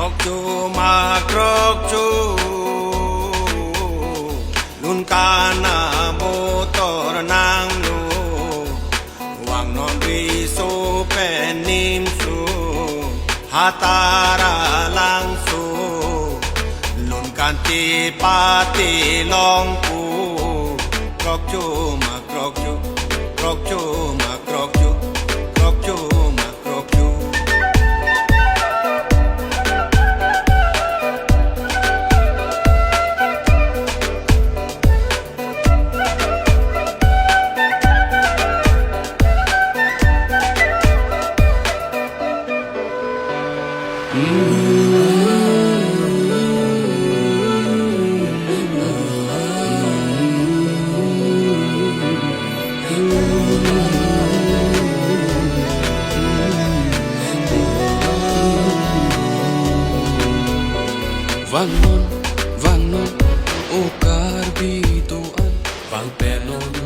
อกจูมากรอกจูลุนกานาโบตรนางลูวังนอนวิโซเป็นนิมสูหาตาราลังสูลุนกันตีปาตีลองปูกรอกจูมากรอกจูกรอกจูมากรอกจูกรอกจูมากรอกจูVannon, o carbituan, van penon